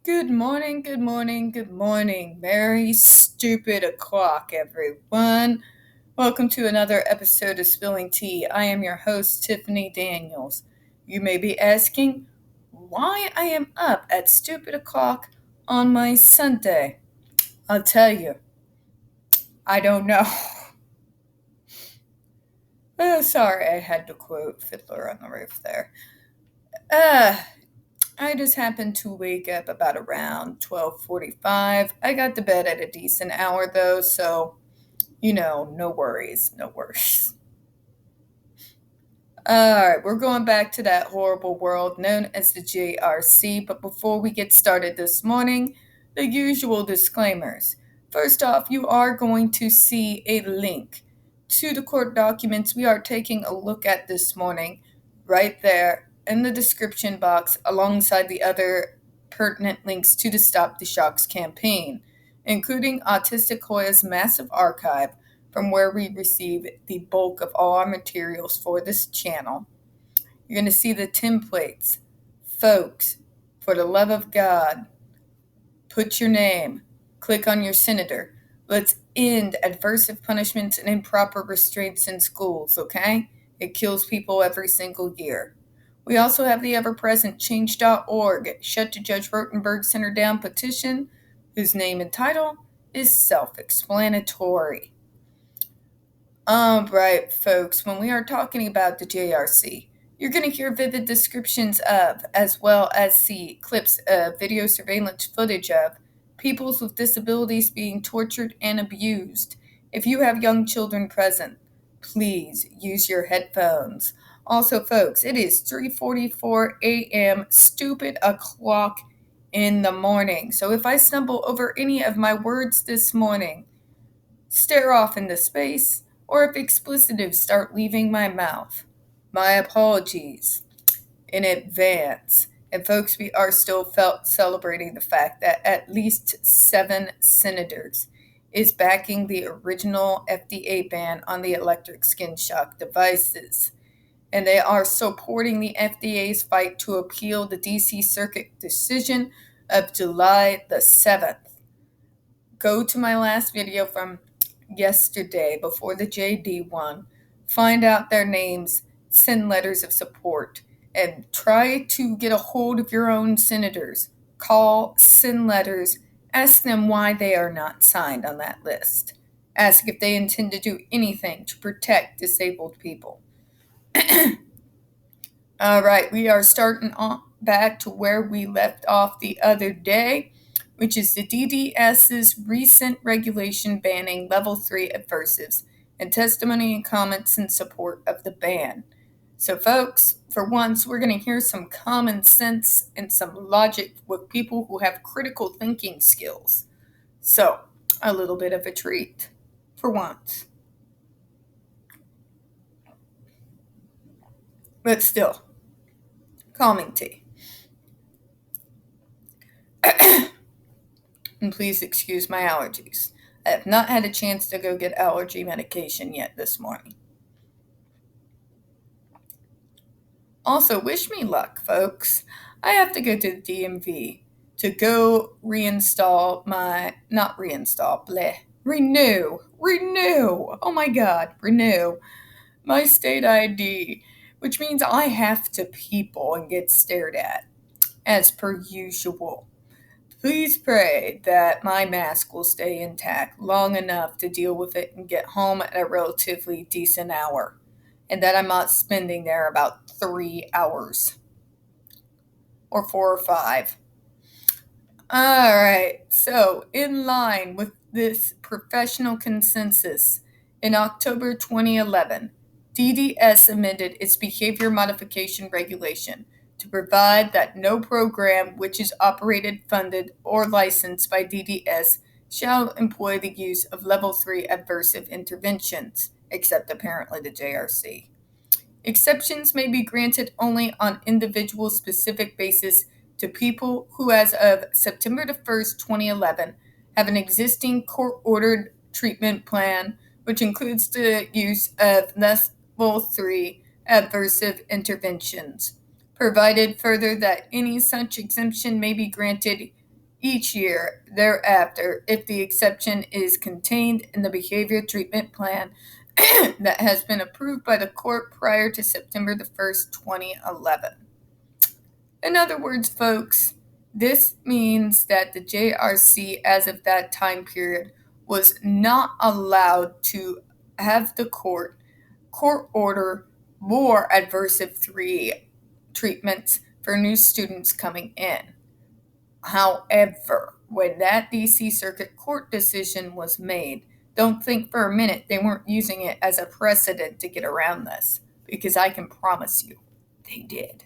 Good morning, good morning, good morning. Merry stupid o'clock, everyone. Welcome to another episode of Spilling Tea. I am your host, Tiffany Daniels. You may be asking why I am up at stupid o'clock on my Sunday. I'll tell you, I don't know. Oh, sorry, I had to quote Fiddler on the Roof there. Uh, I just happened to wake up about around 12:45. I got to bed at a decent hour though, so no worries, no worries. Alright, we're going back to that horrible world known as the JRC, but before we get started this morning, the usual disclaimers. First off, you are going to see a link to the court documents we are taking a look at this morning, right there in the description box, alongside the other pertinent links to the Stop the Shocks campaign, including Autistic Hoya's massive archive from where we receive the bulk of all our materials for this channel. You're going to see the templates. Folks, for the love of God, put your name, click on your senator. Let's end adversive punishments and improper restraints in schools, okay? It kills people every single year. We also have the ever-present change.org Shut to Judge Rotenberg Center Down petition, whose name and title is self-explanatory. Right, folks, when we are talking about the JRC, you're going to hear vivid descriptions of, as well as see clips of video surveillance footage of, peoples with disabilities being tortured and abused. If you have young children present, please use your headphones. Also, folks, it is 3:44 a.m. stupid o'clock in the morning. So if I stumble over any of my words this morning, stare off into space, or if explicitives start leaving my mouth. My apologies in advance. And folks, we are still celebrating the fact that at least 7 senators is backing the original FDA ban on the electric skin shock devices. And they are supporting the FDA's fight to appeal the DC Circuit decision of July the 7th. Go to my last video from yesterday before the JD one, find out their names, send letters of support, and try to get a hold of your own senators. Call, send letters, ask them why they are not signed on that list. Ask if they intend to do anything to protect disabled people. All right, we are starting on back to where we left off the other day, which is the DDS's recent regulation banning level 3 aversives, and testimony and comments in support of the ban. So folks, for once, we're going to hear some common sense and some logic with people who have critical thinking skills. So, a little bit of a treat, for once. But still, calming tea. And please excuse my allergies. I have not had a chance to go get allergy medication yet this morning. Also, wish me luck, folks. I have to go to the DMV to go renew, oh my god, renew my state ID, which means I have to people and get stared at, as per usual. Please pray that my mask will stay intact long enough to deal with it and get home at a relatively decent hour, and that I'm not spending there about 3 hours, or 4 or 5. Alright, so in line with this professional consensus, in October 2011, DDS amended its behavior modification regulation to provide that no program which is operated, funded, or licensed by DDS shall employ the use of Level 3 aversive interventions, except apparently the JRC. Exceptions may be granted only on individual-specific basis to people who, as of September 1st, 2011, have an existing court-ordered treatment plan, which includes the use of Level 3 aversive interventions, provided further that any such exemption may be granted each year thereafter if the exception is contained in the behavior treatment plan that has been approved by the court prior to September the 1st, 2011. In other words, folks, this means that the JRC, as of that time period, was not allowed to have the court order more adversive 3 treatments for new students coming in. However, when that DC Circuit Court decision was made, don't think for a minute they weren't using it as a precedent to get around this, because I can promise you they did.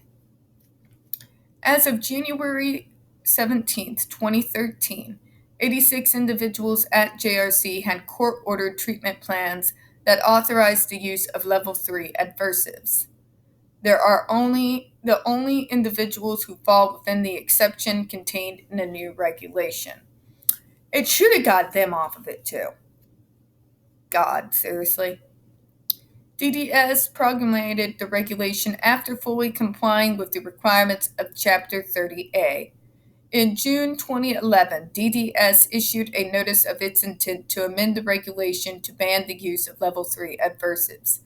As of January 17th, 2013, 86 individuals at JRC had court-ordered treatment plans that authorized the use of Level 3 adversives. There are the only individuals who fall within the exception contained in the new regulation. It should have got them off of it too. God, seriously. DDS promulgated the regulation after fully complying with the requirements of Chapter 30A. In June 2011, DDS issued a notice of its intent to amend the regulation to ban the use of Level 3 adversives.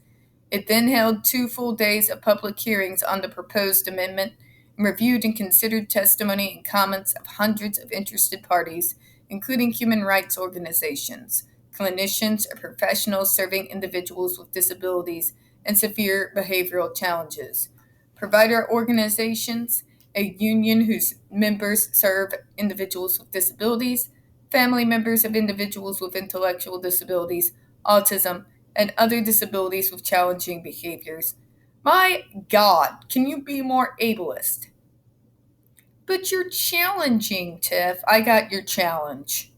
It then held 2 full days of public hearings on the proposed amendment and reviewed and considered testimony and comments of hundreds of interested parties, including human rights organizations, clinicians, or professionals serving individuals with disabilities and severe behavioral challenges, provider organizations, a union whose members serve individuals with disabilities, family members of individuals with intellectual disabilities, autism, and other disabilities with challenging behaviors. My God, can you be more ableist? But you're challenging, Tiff. I got your challenge.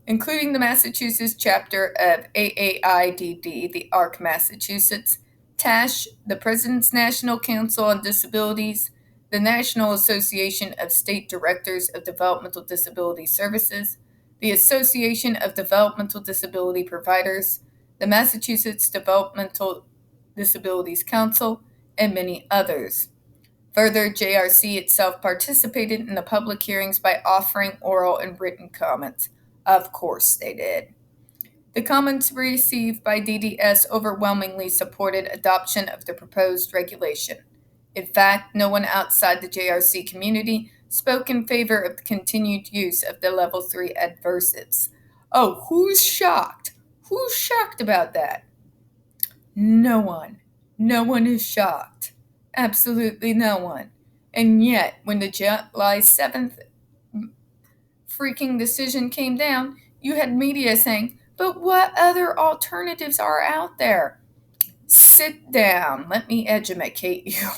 Including the Massachusetts chapter of AAIDD, the ARC Massachusetts, TASH, the President's National Council on Disabilities, the National Association of State Directors of Developmental Disability Services, the Association of Developmental Disability Providers, the Massachusetts Developmental Disabilities Council, and many others. Further, JRC itself participated in the public hearings by offering oral and written comments. Of course they did. The comments received by DDS overwhelmingly supported adoption of the proposed regulation. In fact, no one outside the JRC community spoke in favor of the continued use of the Level 3 adversives. Oh, who's shocked? Who's shocked about that? No one. No one is shocked. Absolutely no one. And yet, when the July 7th freaking decision came down, you had media saying, but what other alternatives are out there? Sit down. Let me educate you.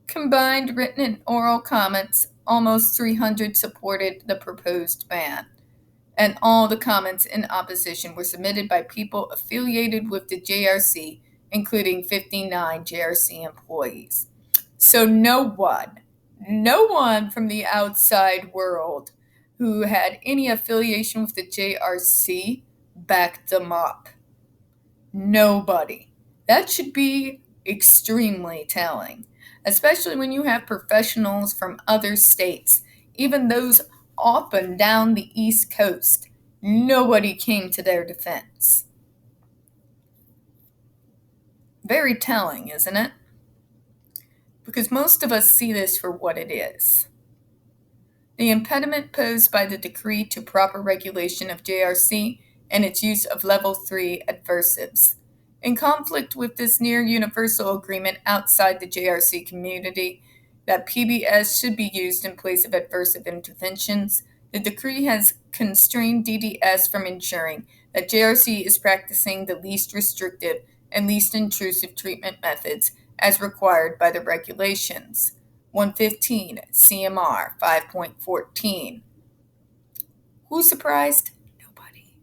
Combined written and oral comments, almost 300 supported the proposed ban. And all the comments in opposition were submitted by people affiliated with the JRC, including 59 JRC employees. So no one from the outside world who had any affiliation with the JRC backed them up. Nobody. That should be extremely telling, especially when you have professionals from other states, even those up and down the East Coast. Nobody came to their defense. Very telling, isn't it? Because most of us see this for what it is. The impediment posed by the decree to proper regulation of JRC and its use of Level 3 adversives. In conflict with this near universal agreement outside the JRC community that PBS should be used in place of adversive interventions, the decree has constrained DDS from ensuring that JRC is practicing the least restrictive and least intrusive treatment methods as required by the regulations. 115 CMR 5.14. Who's surprised? Nobody.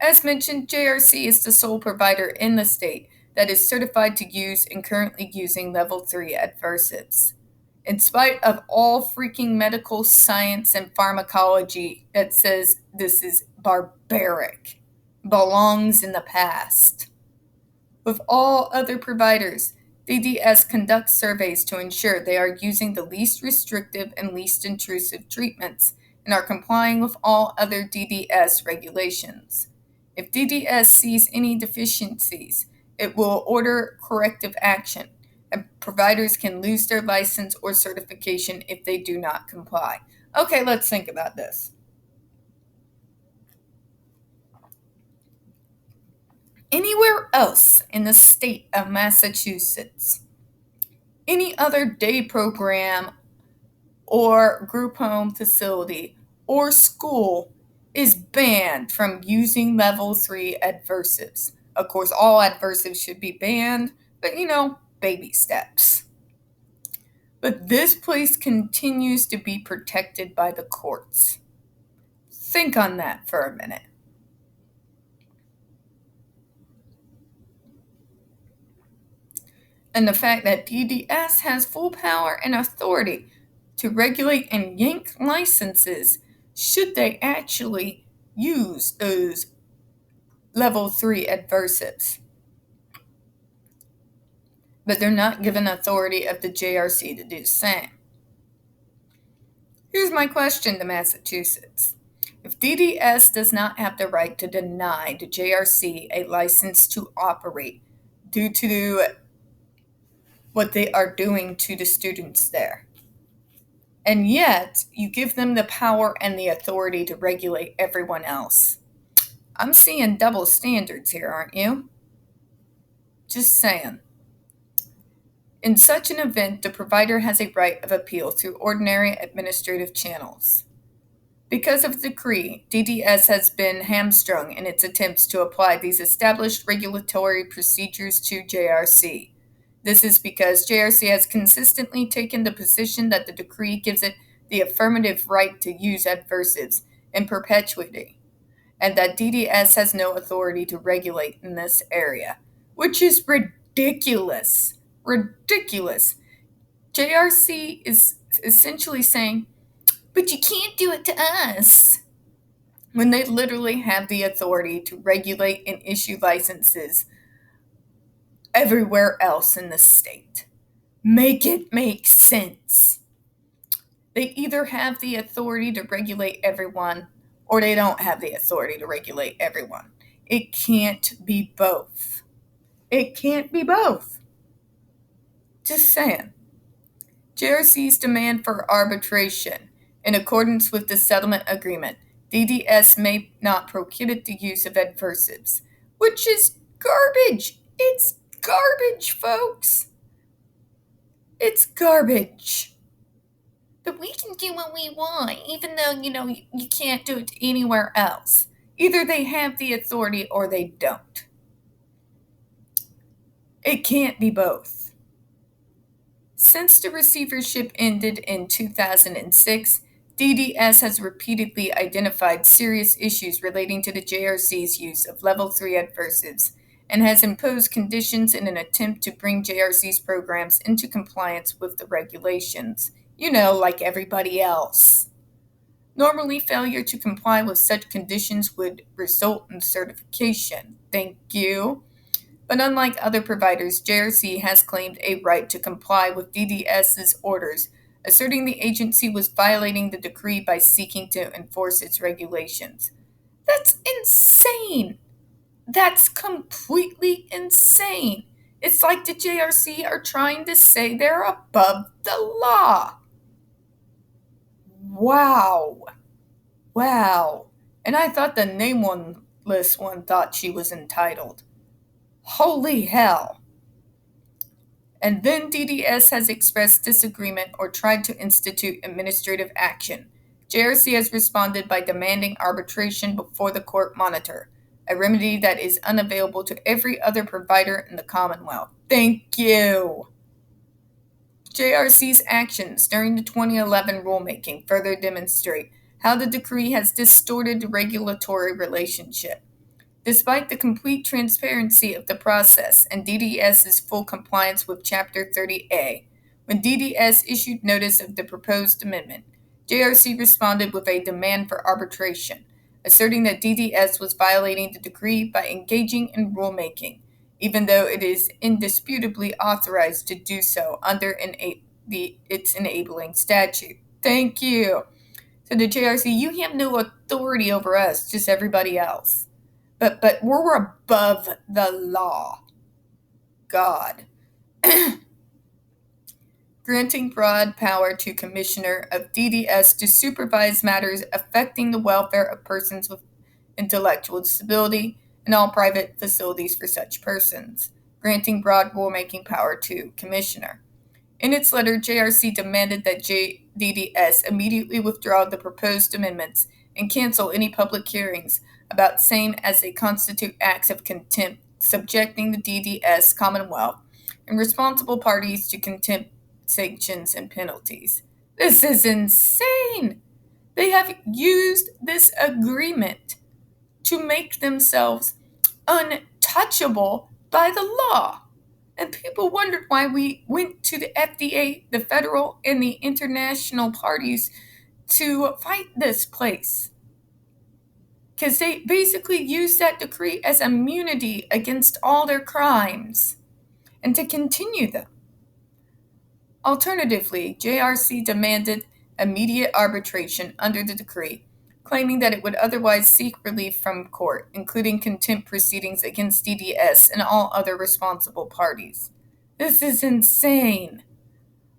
As mentioned, JRC is the sole provider in the state that is certified to use and currently using Level 3 adversives. In spite of all freaking medical science and pharmacology that says this is barbaric, belongs in the past. With all other providers, DDS conducts surveys to ensure they are using the least restrictive and least intrusive treatments and are complying with all other DDS regulations. If DDS sees any deficiencies, it will order corrective action, and providers can lose their license or certification if they do not comply. Okay, let's think about this. Anywhere else in the state of Massachusetts, any other day program or group home facility or school is banned from using level 3 adversives. Of course, all adversives should be banned, but baby steps. But this place continues to be protected by the courts. Think on that for a minute. And the fact that DDS has full power and authority to regulate and yank licenses should they actually use those level 3 adversives. But they're not given authority of the JRC to do the same. Here's my question to Massachusetts. If DDS does not have the right to deny the JRC a license to operate due to what they are doing to the students there, and yet you give them the power and the authority to regulate everyone else, I'm seeing double standards here, aren't you? Just saying. In such an event, the provider has a right of appeal through ordinary administrative channels. Because of the decree, DDS has been hamstrung in its attempts to apply these established regulatory procedures to JRC. This is because JRC has consistently taken the position that the decree gives it the affirmative right to use adversives in perpetuity, and that DDS has no authority to regulate in this area, which is ridiculous. Ridiculous. JRC is essentially saying, but you can't do it to us, when they literally have the authority to regulate and issue licenses everywhere else in the state. Make it make sense. They either have the authority to regulate everyone, or they don't have the authority to regulate everyone. It can't be both. It can't be both. Just saying. JRC's demand for arbitration. In accordance with the settlement agreement, DDS may not prohibit the use of adversives, which is garbage. It's garbage, folks. It's garbage. But we can do what we want, even though, you can't do it anywhere else. Either they have the authority or they don't. It can't be both. Since the receivership ended in 2006, DDS has repeatedly identified serious issues relating to the JRC's use of Level 3 adversives and has imposed conditions in an attempt to bring JRC's programs into compliance with the regulations, like everybody else. Normally, failure to comply with such conditions would result in certification. Thank you. But unlike other providers, JRC has claimed a right to comply with DDS's orders, asserting the agency was violating the decree by seeking to enforce its regulations. That's insane. That's completely insane. It's like the JRC are trying to say they're above the law. Wow. And I thought the nameless one thought she was entitled. Holy hell. And then DDS has expressed disagreement or tried to institute administrative action. JRC has responded by demanding arbitration before the court monitor, a remedy that is unavailable to every other provider in the Commonwealth. Thank you. JRC's actions during the 2011 rulemaking further demonstrate how the decree has distorted the regulatory relationship. Despite the complete transparency of the process and DDS's full compliance with Chapter 30A, when DDS issued notice of the proposed amendment, JRC responded with a demand for arbitration, asserting that DDS was violating the decree by engaging in rulemaking, even though it is indisputably authorized to do so under its enabling statute. Thank you. So the JRC, you have no authority over us, just everybody else. But we're above the law. God. Granting broad power to Commissioner of DDS to supervise matters affecting the welfare of persons with intellectual disability and all private facilities for such persons. Granting broad rulemaking power to Commissioner. In its letter, JRC demanded that DDS immediately withdraw the proposed amendments and cancel any public hearings about same as they constitute acts of contempt, subjecting the DDS Commonwealth and responsible parties to contempt sanctions and penalties. This is insane! They have used this agreement to make themselves untouchable by the law. And people wondered why we went to the FDA, the federal, and the international parties to fight this place. Because they basically used that decree as immunity against all their crimes and to continue them. Alternatively, JRC demanded immediate arbitration under the decree, claiming that it would otherwise seek relief from court, including contempt proceedings against DDS and all other responsible parties. This is insane.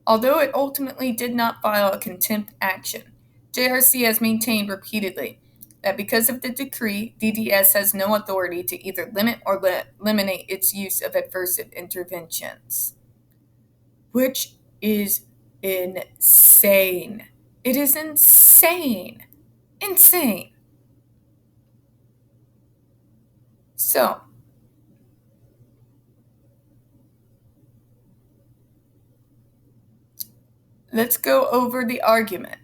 Although it ultimately did not file a contempt action, JRC has maintained repeatedly that because of the decree, DDS has no authority to either limit or eliminate its use of adversive interventions. Which is insane. It is insane. Insane. So, let's go over the argument.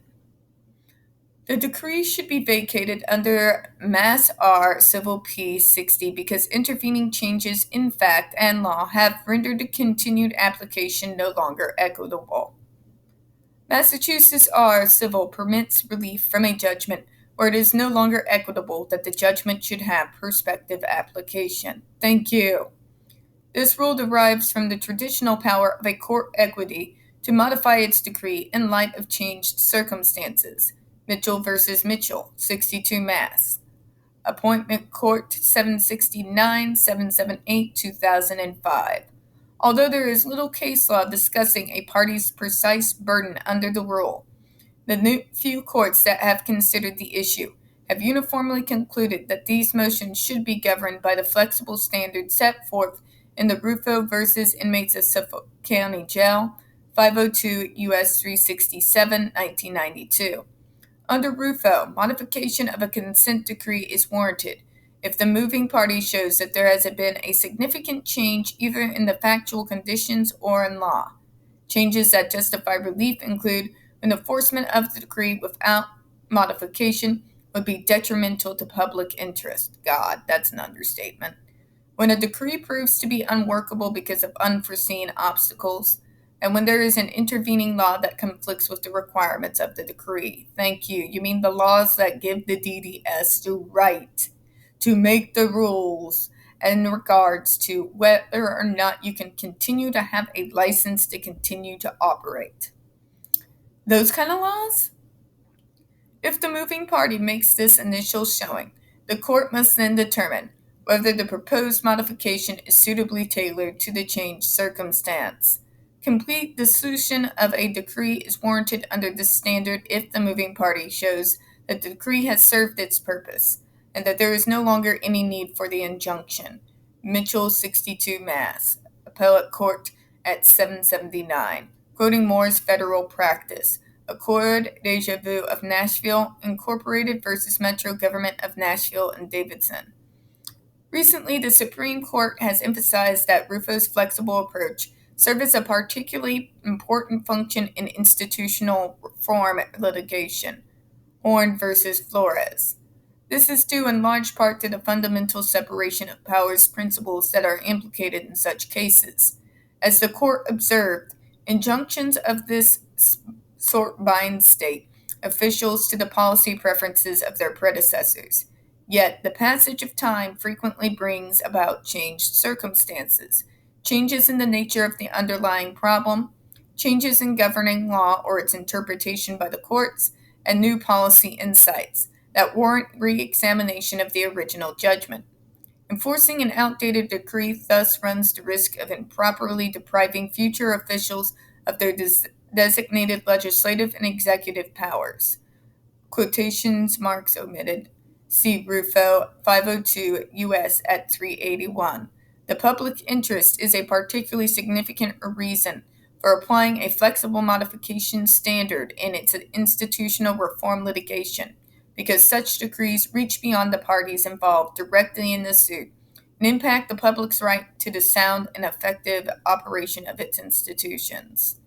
The decree should be vacated under Mass R Civil P 60 because intervening changes in fact and law have rendered the continued application no longer equitable. Massachusetts R Civil permits relief from a judgment where it is no longer equitable that the judgment should have prospective application. Thank you. This rule derives from the traditional power of a court equity to modify its decree in light of changed circumstances. Mitchell v. Mitchell, 62 Mass. Appointment Court 769, 778, 2005. Although there is little case law discussing a party's precise burden under the rule, the few courts that have considered the issue have uniformly concluded that these motions should be governed by the flexible standards set forth in the Rufo v. Inmates of Suffolk County Jail, 502 U.S. 367, 1992. Under Rufo, modification of a consent decree is warranted if the moving party shows that there has been a significant change either in the factual conditions or in law. Changes that justify relief include when enforcement of the decree without modification would be detrimental to public interest. God, that's an understatement. When a decree proves to be unworkable because of unforeseen obstacles, and when there is an intervening law that conflicts with the requirements of the decree. Thank you. You mean the laws that give the DDS the right to make the rules in regards to whether or not you can continue to have a license to continue to operate. Those kind of laws? If the moving party makes this initial showing, the court must then determine whether the proposed modification is suitably tailored to the changed circumstance. Complete dissolution of a decree is warranted under this standard if the moving party shows that the decree has served its purpose and that there is no longer any need for the injunction. Mitchell, 62 Mass. Appellate Court at 779. Quoting Moore's federal practice. Accord Deja Vu of Nashville, Incorporated versus Metro Government of Nashville and Davidson. Recently, the Supreme Court has emphasized that Rufo's flexible approach serves a particularly important function in institutional reform litigation. Horn versus Flores. This is due in large part to the fundamental separation of powers principles that are implicated in such cases. As the court observed, injunctions of this sort bind state officials to the policy preferences of their predecessors. Yet the passage of time frequently brings about changed circumstances, changes in the nature of the underlying problem, changes in governing law or its interpretation by the courts, and new policy insights that warrant re examination of the original judgment. Enforcing an outdated decree thus runs the risk of improperly depriving future officials of their designated legislative and executive powers. Quotations marks omitted. See Rufo 502 U.S. at 381. The public interest is a particularly significant reason for applying a flexible modification standard in its institutional reform litigation, because such decrees reach beyond the parties involved directly in the suit and impact the public's right to the sound and effective operation of its institutions.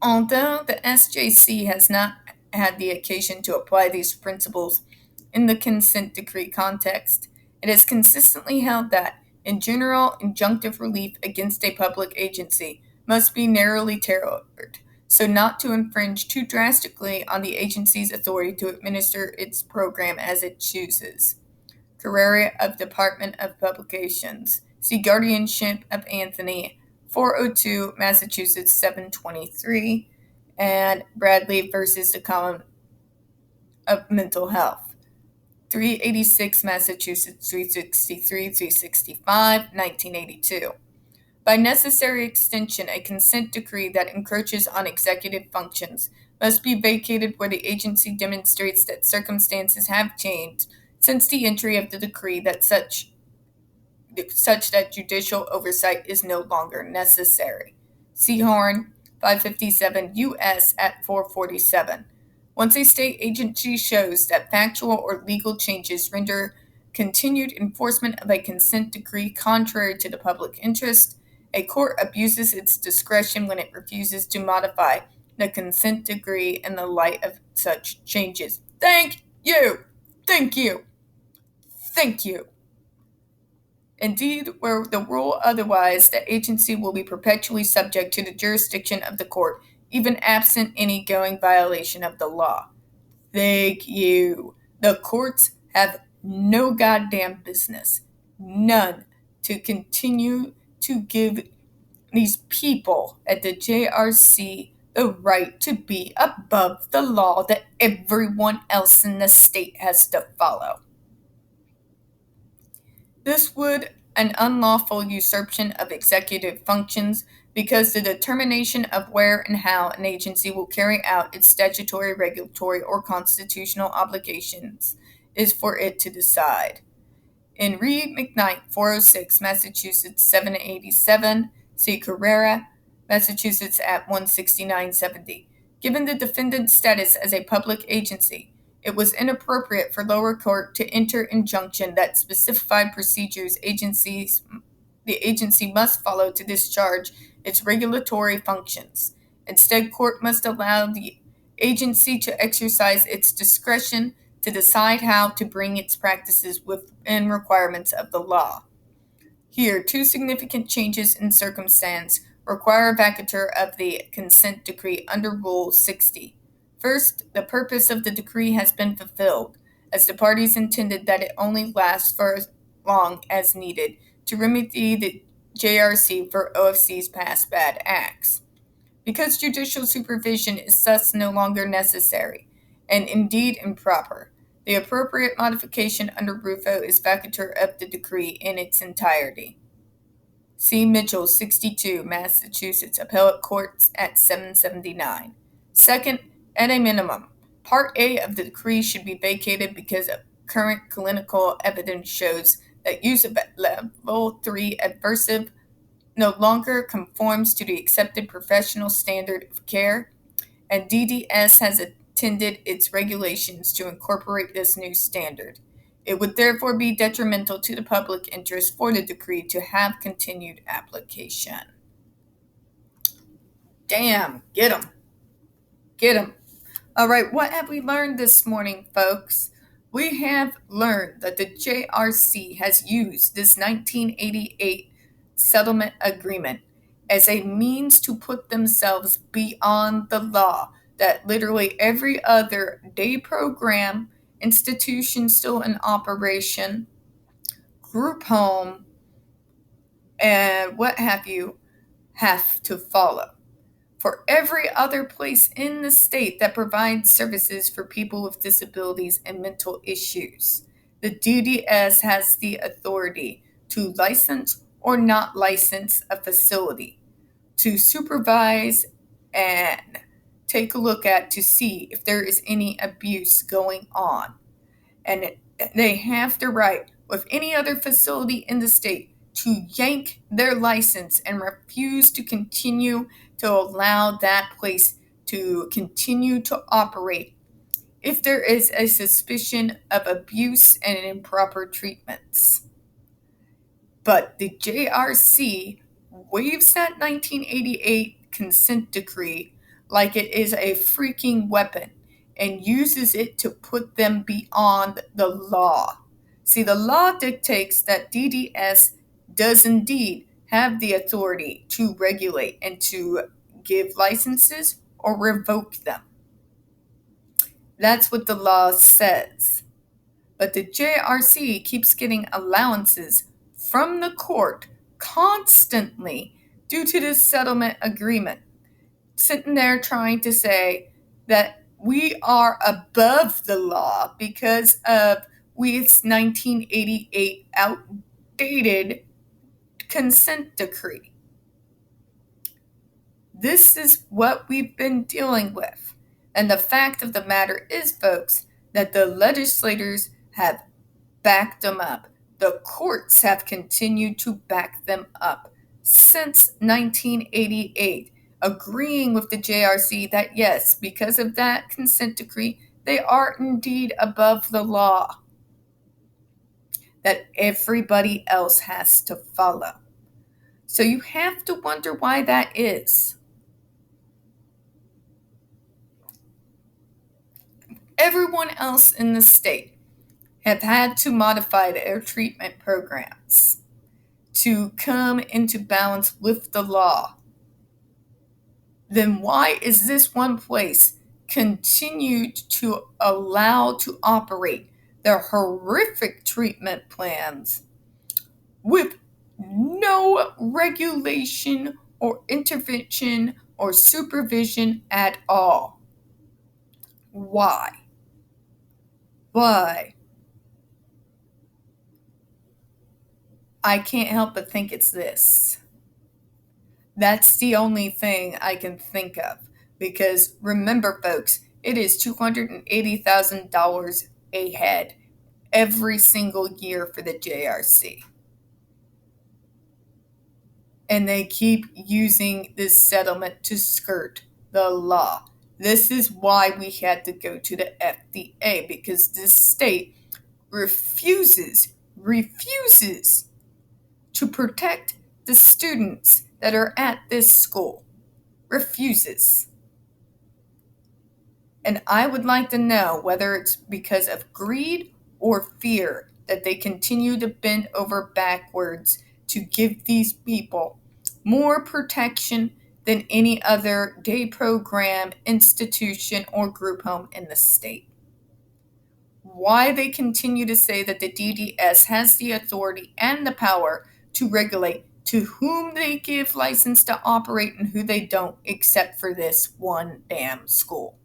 Although the SJC has not had the occasion to apply these principles in the consent decree context, it has consistently held that, in general, injunctive relief against a public agency must be narrowly tailored, so not to infringe too drastically on the agency's authority to administer its program as it chooses. Carrera of Department of Publications. See Guardianship of Anthony, 402 Massachusetts 723, and Bradley versus the Common of Mental Health, 386 Massachusetts 363 365, 1982. By necessary extension, a consent decree that encroaches on executive functions must be vacated where the agency demonstrates that circumstances have changed since the entry of the decree that such that judicial oversight is no longer necessary. Seahorn, 557 U.S. at 447. Once a state agency shows that factual or legal changes render continued enforcement of a consent decree contrary to the public interest, a court abuses its discretion when it refuses to modify the consent decree in the light of such changes. Thank you! Thank you! Thank you! Indeed, were the rule otherwise, the agency will be perpetually subject to the jurisdiction of the court, even absent any going violation of the law. Thank you. The courts have no goddamn business, none, to continue to give these people at the JRC the right to be above the law that everyone else in the state has to follow. This would an unlawful usurpation of executive functions because the determination of where and how an agency will carry out its statutory, regulatory, or constitutional obligations is for it to decide. In Reed McKnight, 406, Massachusetts 787, see Carrera, Massachusetts at 16970. Given the defendant's status as a public agency, it was inappropriate for lower court to enter injunction that specified procedures the agency must follow to discharge its regulatory functions. Instead, court must allow the agency to exercise its discretion to decide how to bring its practices within requirements of the law. Here, two significant changes in circumstance require vacatur of the consent decree under Rule 60. First, the purpose of the decree has been fulfilled, as the parties intended that it only lasts for as long as needed to remedy the JRC for OFC's past bad acts. Because judicial supervision is thus no longer necessary, and indeed improper, the appropriate modification under Rufo is vacatur of the decree in its entirety. See Mitchell, 62, Massachusetts Appellate Courts at 779. Second, at a minimum, Part A of the decree should be vacated because current clinical evidence shows that use of Level 3 aversive no longer conforms to the accepted professional standard of care, and DDS has attended its regulations to incorporate this new standard. It would therefore be detrimental to the public interest for the decree to have continued application. Damn, get 'em. Get 'em. All right, what have we learned this morning, folks? We have learned that the JRC has used this 1988 settlement agreement as a means to put themselves beyond the law, that literally every other day program, institution still in operation, group home, and what have you, have to follow. For every other place in the state that provides services for people with disabilities and mental issues, the DDS has the authority to license or not license a facility, to supervise and take a look at to see if there is any abuse going on. And they have the right, with any other facility in the state, to yank their license and refuse to continue to allow that place to continue to operate if there is a suspicion of abuse and improper treatments. But the JRC waives that 1988 consent decree like it is a freaking weapon and uses it to put them beyond the law. See, the law dictates that DDS does indeed have the authority to regulate and to give licenses or revoke them. That's what the law says. But the JRC keeps getting allowances from the court constantly due to this settlement agreement, sitting there trying to say that we are above the law because of its 1988 outdated consent decree. This is what we've been dealing with. And the fact of the matter is, folks, that the legislators have backed them up. The courts have continued to back them up since 1988, agreeing with the JRC that yes, because of that consent decree, they are indeed above the law that everybody else has to follow. So you have to wonder why that is. Everyone else in the state have had to modify their treatment programs to come into balance with the law. Then why is this one place continued to allow to operate their horrific treatment plans with no regulation or intervention or supervision at all? Why? Why? I can't help but think it's this. That's the only thing I can think of. Because remember, folks, it is $280,000 a head every single year for the JRC. And they keep using this settlement to skirt the law. This is why we had to go to the FDA, because this state refuses to protect the students that are at this school. Refuses. And I would like to know whether it's because of greed or fear that they continue to bend over backwards to give these people more protection than any other day program, institution, or group home in the state. Why they continue to say that the DDS has the authority and the power to regulate to whom they give license to operate and who they don't, except for this one damn school.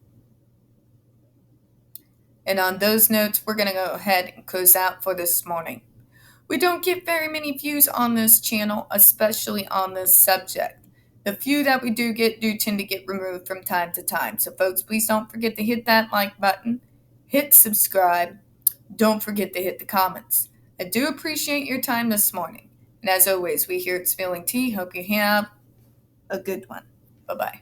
And on those notes, we're going to go ahead and close out for this morning. We don't get very many views on this channel, especially on this subject. The few that we do get do tend to get removed from time to time. So folks, please don't forget to hit that like button, hit subscribe, don't forget to hit the comments. I do appreciate your time this morning. And as always, we here at Spilling Tea hope you have a good one. Bye-bye.